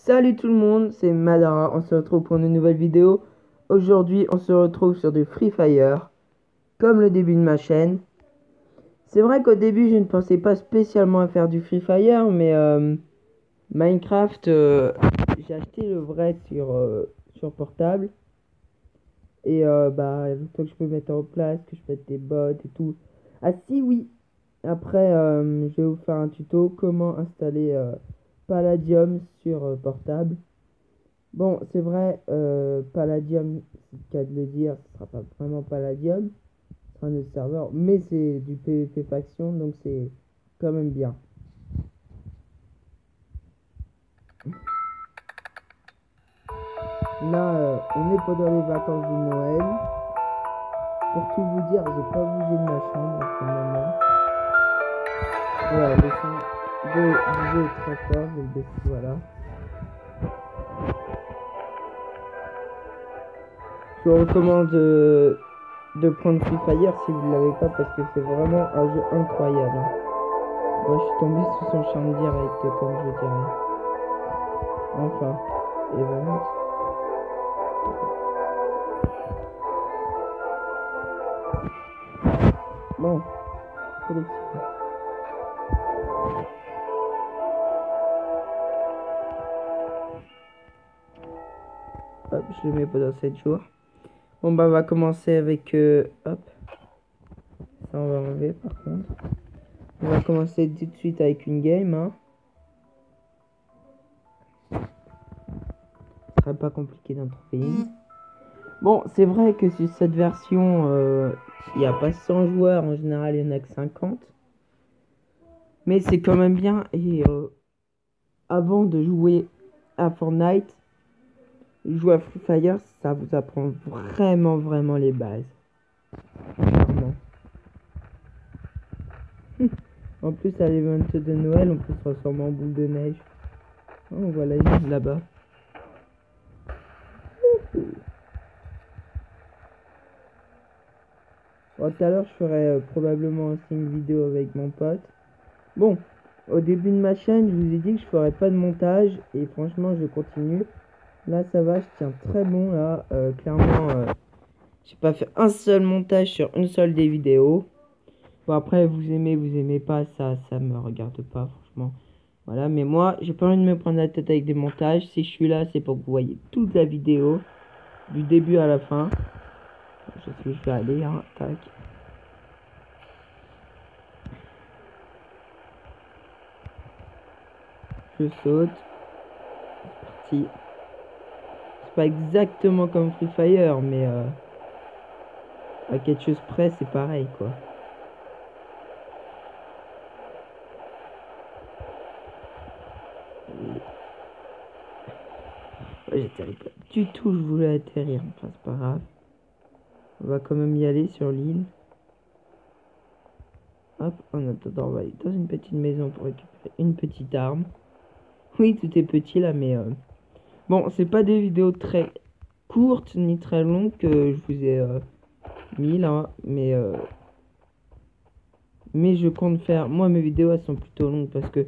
Salut tout le monde, c'est Madara, on se retrouve pour une nouvelle vidéo. Aujourd'hui, on se retrouve sur du Free Fire, comme le début de ma chaîne. C'est vrai qu'au début, je ne pensais pas spécialement à faire du Free Fire, mais Minecraft, j'ai acheté le vrai sur portable. Et il faut que je peux mettre en place, que je mette des bots et tout. Ah si, oui. Après, je vais vous faire un tuto, comment installer Palladium sur portable. Bon, c'est vrai, Palladium, c'est le cas de le dire, ce sera pas vraiment Palladium, ce sera notre serveur, mais c'est du PvP faction, donc c'est quand même bien. Là, on est pendant les vacances de Noël. Pour tout vous dire, j'ai pas bougé de ma chambre en ce moment. Voilà, le son du jeu est très fort, je vais le baisser, voilà. Je vous recommande de prendre Free Fire si vous ne l'avez pas, parce que c'est vraiment un jeu incroyable. Moi, je suis tombé sous son charme direct, comme je dirais. Enfin, event. Bon, collection. Hop, je le mets pendant 7 jours. Bon, bah, on va commencer avec... hop. Ça, on va enlever, par contre. On va commencer tout de suite avec une game, hein. Ce sera pas compliqué d'en trouver une. Bon, c'est vrai que sur cette version, il n'y a pas 100 joueurs. En général, il n'y en a que 50. Mais c'est quand même bien. Et avant de jouer à Fortnite, jouer à Free Fire, ça vous apprend vraiment les bases. Clairement. En plus, à l'event de Noël, on peut se transformer en boule de neige. Oh, voilà, il est là-bas. Bon, tout à l'heure, je ferai probablement aussi une vidéo avec mon pote. Bon, au début de ma chaîne, je vous ai dit que je ferais pas de montage. Et franchement, je continue. Là, ça va, je tiens très bon. Là, clairement, j'ai pas fait un seul montage sur une seule des vidéos. Bon, après, vous aimez pas, ça me regarde pas, franchement. Voilà, mais moi, j'ai pas envie de me prendre la tête avec des montages. Si je suis là, c'est pour que vous voyez toute la vidéo, du début à la fin. Je sais où je vais aller, hein, tac. Je saute. C'est parti. C'est pas exactement comme Free Fire, mais à quelque chose près, c'est pareil, quoi. Ouais, j'atterris pas du tout, je voulais atterrir. Enfin, c'est pas grave. On va quand même y aller sur l'île. Hop, en attendant, on va aller dans une petite maison pour récupérer une petite arme. Oui, tout est petit là, mais bon, c'est pas des vidéos très courtes ni très longues que je vous ai mis là, mais je compte faire. Moi, mes vidéos elles sont plutôt longues parce que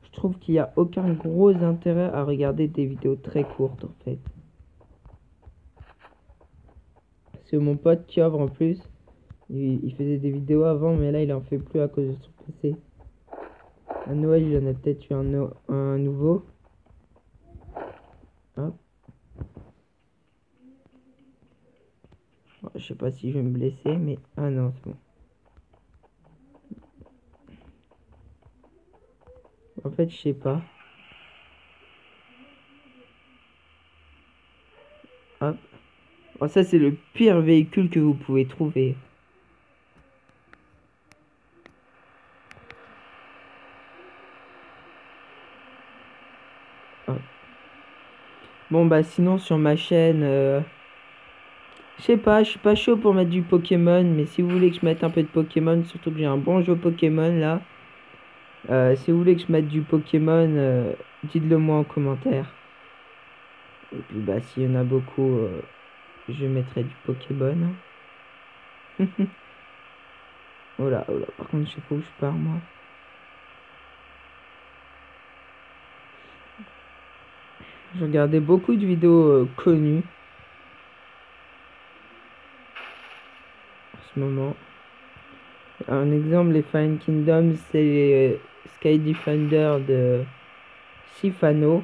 je trouve qu'il n'y a aucun gros intérêt à regarder des vidéos très courtes en fait. C'est mon pote qui ouvre en plus. Il faisait des vidéos avant, mais là il en fait plus à cause de son PC. À Noël, il en a peut-être eu un nouveau. Hop. Bon, je sais pas si je vais me blesser, mais ah non, c'est bon. En fait, je sais pas. Hop. Bon, ça, c'est le pire véhicule que vous pouvez trouver. Hop. Bon, bah, sinon, sur ma chaîne, je sais pas, je suis pas chaud pour mettre du Pokémon, mais si vous voulez que je mette un peu de Pokémon, surtout que j'ai un bon jeu Pokémon là, si vous voulez que je mette du Pokémon, dites-le moi en commentaire. Et puis, bah, s'il y en a beaucoup, je mettrai du Pokémon. Oh là, par contre, je sais pas où je pars, moi. Je regardais beaucoup de vidéos connues en ce moment. Un exemple, les Fallen Kingdoms, c'est les Sky Defender de Sifano.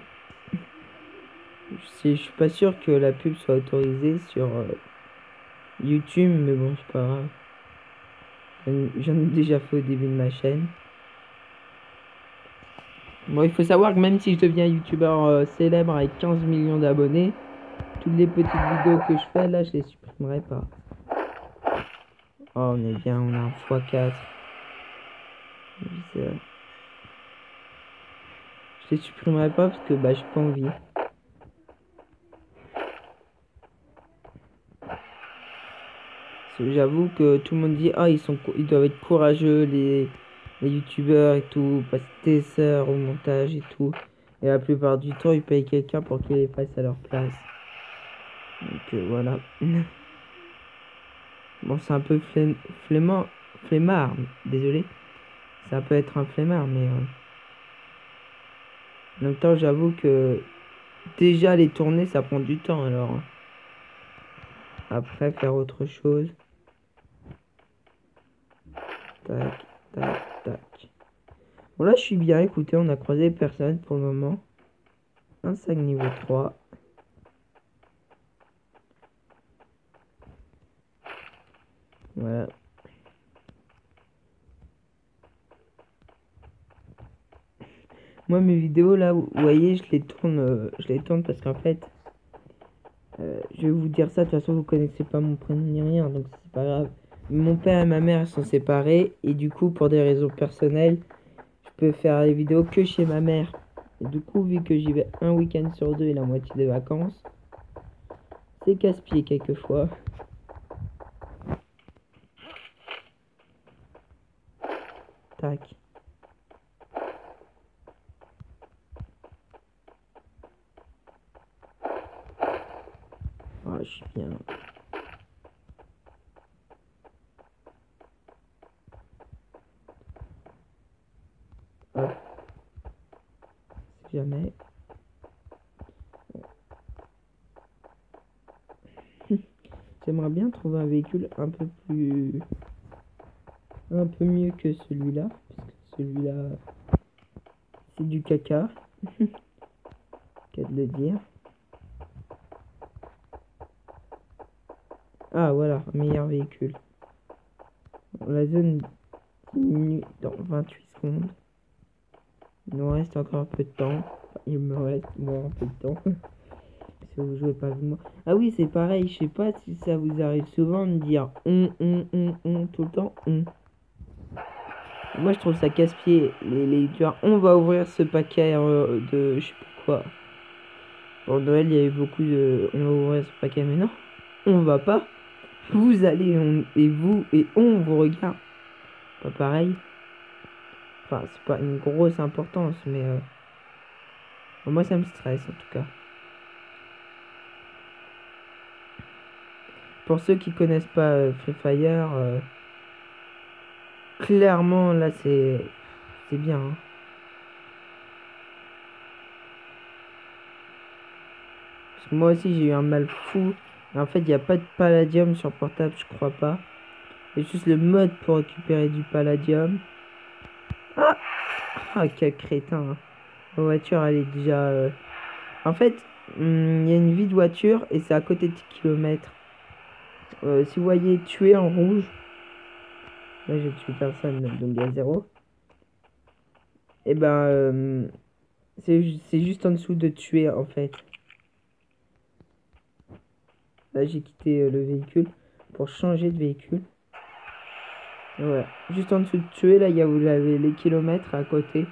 Je suis pas sûr que la pub soit autorisée sur YouTube, mais bon, c'est pas grave. J'en ai déjà fait au début de ma chaîne. Bon, il faut savoir que même si je deviens youtubeur célèbre avec 15 millions d'abonnés, toutes les petites vidéos que je fais là, je les supprimerai pas. Oh, on est bien, on a un x4. Je les supprimerai pas parce que bah j'ai pas envie. J'avoue que tout le monde dit ah ils doivent être courageux les youtubeurs et tout, passer des heures au montage et tout. Et la plupart du temps ils payent quelqu'un pour qu'il les fasse à leur place. Donc voilà. Bon, c'est un peu flemmard, désolé. Ça peut être un flemmard, mais en même temps, j'avoue que déjà les tourner, ça prend du temps, alors. Après, faire autre chose. Tac, tac, tac. Bon, là, je suis bien. Écoutez, on a croisé personne pour le moment. Un sac niveau 3. Voilà. Moi, mes vidéos, là, vous voyez, je les tourne parce qu'en fait, je vais vous dire ça, de toute façon, vous connaissez pas mon prénom ni rien, donc c'est pas grave. Mon père et ma mère sont séparés, et du coup, pour des raisons personnelles, je peux faire les vidéos que chez ma mère. Et du coup, vu que j'y vais un week-end sur 2 et la moitié des vacances, c'est casse-pied quelquefois. Tac. Ah, je suis bien. Hop. Si jamais. J'aimerais bien trouver un véhicule un peu mieux que celui-là. Parce que celui-là, c'est du caca. Qu'à de le dire. Ah, voilà, un meilleur véhicule. La zone diminue dans 28 secondes. Il nous reste encore un peu de temps. Enfin, il me reste moi un peu de temps. Si vous jouez pas avec moi. Ah oui, c'est pareil. Je sais pas si ça vous arrive souvent de me dire on tout le temps Moi, je trouve ça casse-pied. Les youtubeurs, on va ouvrir ce paquet de je sais pas quoi. Pour Noël, il y a eu beaucoup de on va ouvrir ce paquet, mais non, on va pas. Vous allez et vous et on vous regarde. Pas pareil. Enfin, c'est pas une grosse importance, mais moi ça me stresse en tout cas. Pour ceux qui connaissent pas Free Fire, clairement là c'est bien. Hein. Parce que moi aussi j'ai eu un mal fou. En fait, il n'y a pas de palladium sur portable, je crois pas. Il y a juste le mode pour récupérer du palladium. Ah, ah quel crétin. Hein. La voiture, elle est déjà... En fait, il y a une vie de voiture et c'est à côté de kilomètres. Si vous voyez tuer en rouge, là j'ai tué personne, donc il y a 0. Et ben, c'est juste en dessous de tuer en fait. Là j'ai quitté le véhicule pour changer de véhicule. Et voilà, juste en dessous de tuer, là vous avez les kilomètres à côté,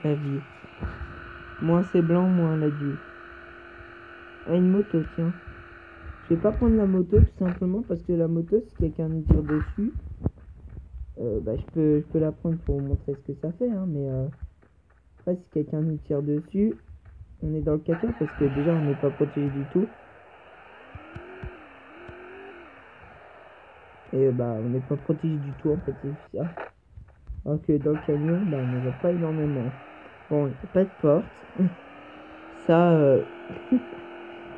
la vie. Moins c'est blanc, moins la vie. Ah, une moto, tiens. Je vais pas prendre la moto tout simplement parce que la moto, si quelqu'un me tire dessus, bah, je peux la prendre pour vous montrer ce que ça fait, hein, mais après, si quelqu'un nous tire dessus, on est dans le caca parce que déjà, on n'est pas protégé du tout. Et bah, on n'est pas protégé du tout, en fait, c'est ça. Alors que dans le camion, bah, on ne voit pas énormément. Bon, il n'y a pas de porte. Ça,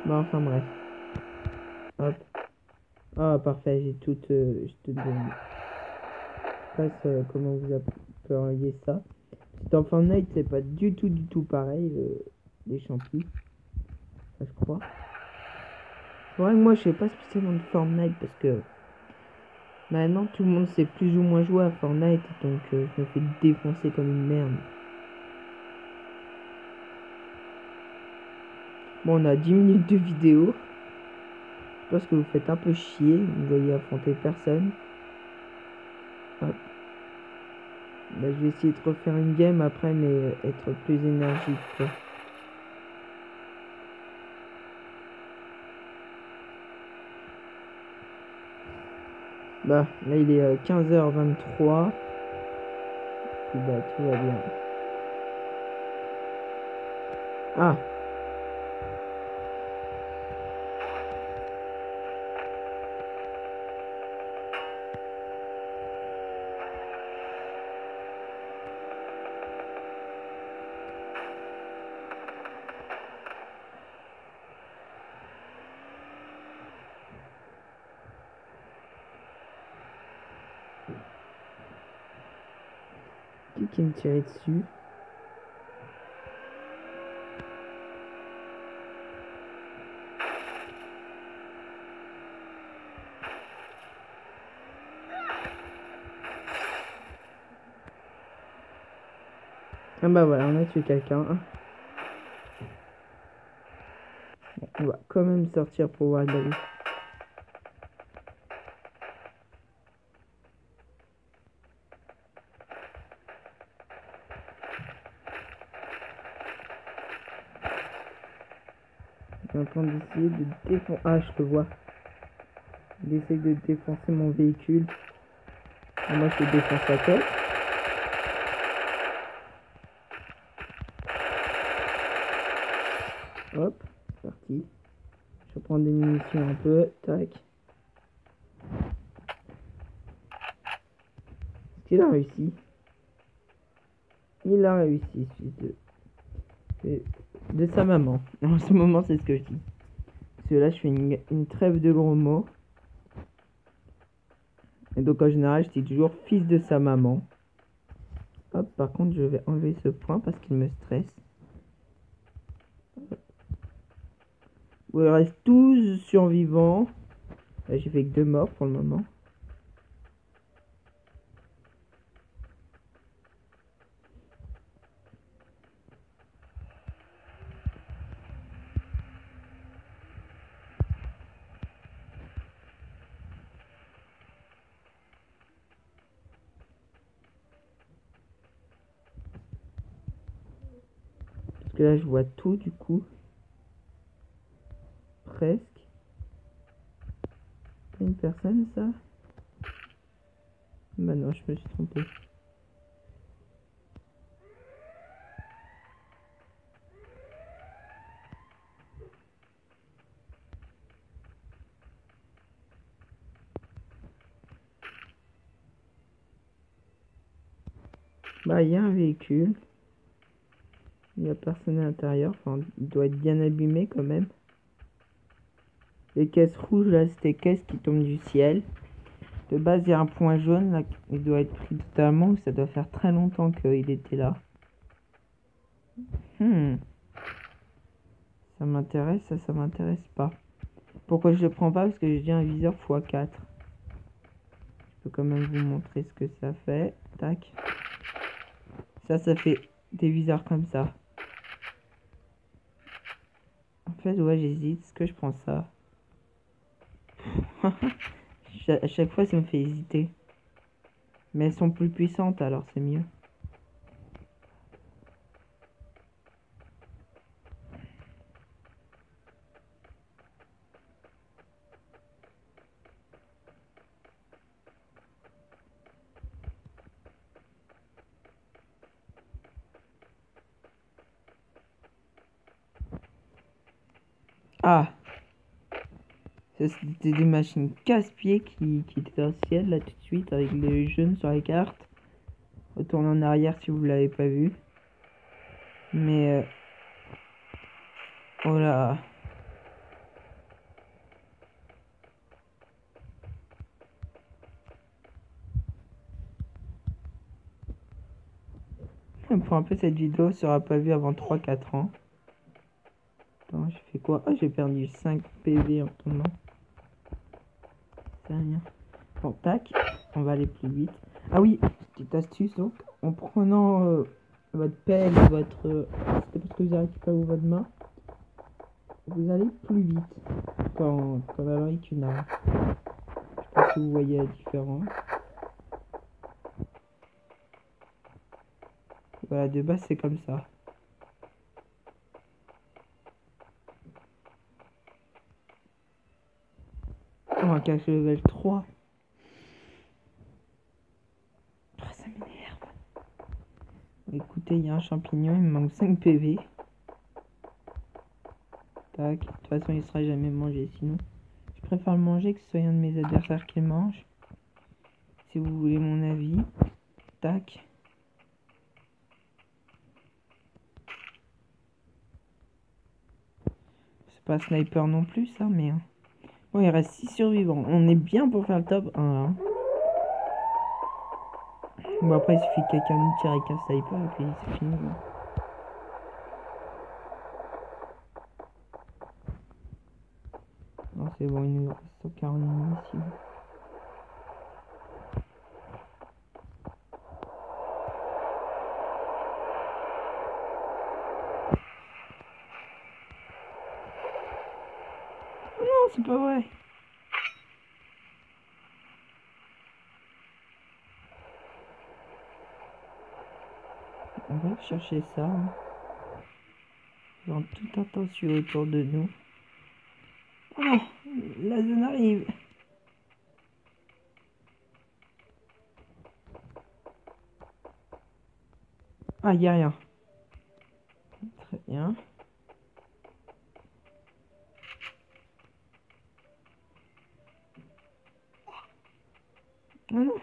Bon, enfin bref. Hop. Ah, parfait, j'ai tout. Je te donne. Je sais pas comment vous appelleriez ça. Dans Fortnite, c'est pas du tout pareil, les champis. Ça, je crois. C'est vrai que moi, je sais pas spécialement de Fortnite parce que maintenant, tout le monde sait plus ou moins jouer à Fortnite. Donc, je me fais défoncer comme une merde. Bon, on a 10 minutes de vidéo. Je pense que vous faites un peu chier. Vous ne voyez affronter personne. Hop. Là, je vais essayer de refaire une game après, mais être plus énergique, quoi. Bah, là, il est 15h23. Puis, bah, tout va bien. Ah! Qui me tirait dessus? Ah bah voilà, on a tué quelqu'un. Bon, on va quand même sortir pour voir la vie. Je suis en train d'essayer de défoncer... Ah, je te vois. Il essaye de défoncer mon véhicule. Et moi, je te défonce la tête. Hop, c'est parti. Je vais prendre des munitions un peu. Tac. Est-ce qu'il a réussi? Il a réussi, de sa maman. En ce moment, c'est ce que je dis. Parce que là, je fais une trêve de gros mots. Et donc, en général, je dis toujours fils de sa maman. Hop, par contre, je vais enlever ce point parce qu'il me stresse. Bon, il reste 12 survivants. Là, j'ai fait que 2 morts pour le moment. Parce que là, je vois tout du coup. Presque. C'est une personne, ça? Bah non, je me suis trompé. Bah, il y a un véhicule. Il n'y a personne à l'intérieur. Enfin, il doit être bien abîmé quand même. Les caisses rouges, là, c'est des caisses qui tombent du ciel. De base, il y a un point jaune, là. Il doit être pris totalement. Ça doit faire très longtemps qu'il était là. Ça m'intéresse, ça m'intéresse pas. Pourquoi je le prends pas? Parce que j'ai un viseur x4. Je peux quand même vous montrer ce que ça fait. Tac. Ça fait des viseurs comme ça. En fait, ouais, j'hésite. Est-ce que je prends ça? À chaque fois, ça me fait hésiter. Mais elles sont plus puissantes, alors c'est mieux. Ah! Ça, c'était des machines casse-pieds qui étaient dans le ciel, là, tout de suite, avec les jaunes sur les cartes. Retournez en arrière si vous l'avez pas vu. Mais Oh là. Pour un peu, cette vidéo sera pas vue avant 3-4 ans. Attends, j'ai fait quoi? Ah, j'ai perdu 5 PV en tombant. C'est rien. Bon, tac. On va aller plus vite. Ah oui, petite astuce donc. En prenant votre pelle ou votre... c'est parce que vous avez récupéré votre main. Vous allez plus vite quand avec une arme. Je sais pas si vous voyez la différence. Voilà, de base c'est comme ça. On va cacher le level 3. Oh, ça m'énerve. Écoutez, il y a un champignon, il me manque 5 PV. Tac, de toute façon il sera jamais mangé sinon. Je préfère le manger que ce soit un de mes adversaires qui le mange. Si vous voulez mon avis. Tac. C'est pas sniper non plus ça, mais... Bon, il reste 6 survivants. On est bien pour faire le top 1 là. Bon, après, il suffit que quelqu'un nous tire avec un sniper et puis c'est fini. Non, c'est bon, il nous reste 140 munitions. Oh non, c'est pas vrai. On va chercher ça. Hein. Dans tout attention autour de nous. Oh non, la zone arrive. Ah, il n'y a rien. Très bien. Oh non.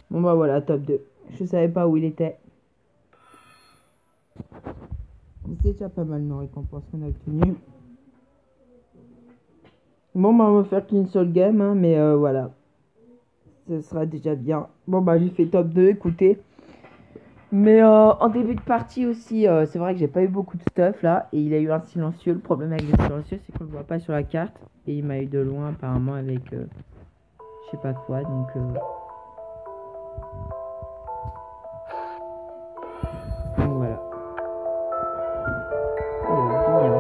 Bon bah voilà, top 2. Je savais pas où il était. C'est déjà pas mal nos récompenses qu'on a obtenues. Bon bah on va faire qu'une seule game, hein, mais voilà. Ce sera déjà bien. Bon bah j'ai fait top 2, écoutez. Mais en début de partie aussi, c'est vrai que j'ai pas eu beaucoup de stuff là. Et il a eu un silencieux. Le problème avec le silencieux, c'est qu'on le voit pas sur la carte. Et il m'a eu de loin apparemment avec je sais pas quoi. Donc voilà. Bien.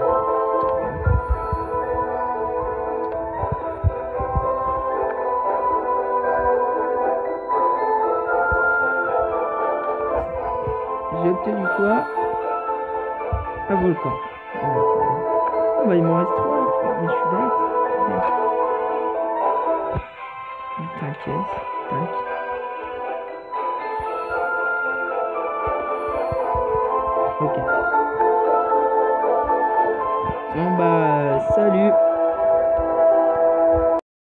J'ai obtenu quoi? Un volcan. Oh bah il m'en reste 3, mais je suis bête. T'inquiète, tac. Ok.